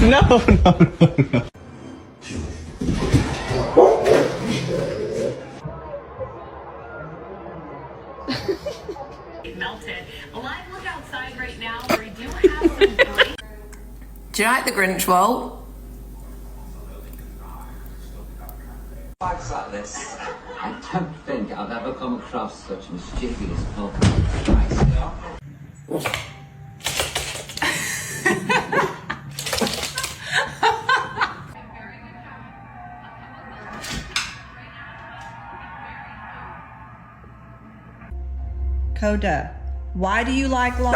No, no. Melted. Alive, look outside right now. We do have some great. Do you like the Grinch, Walt? Bags like this. I don't think I've ever come across such mischievous puppets. Coda, why do you like long?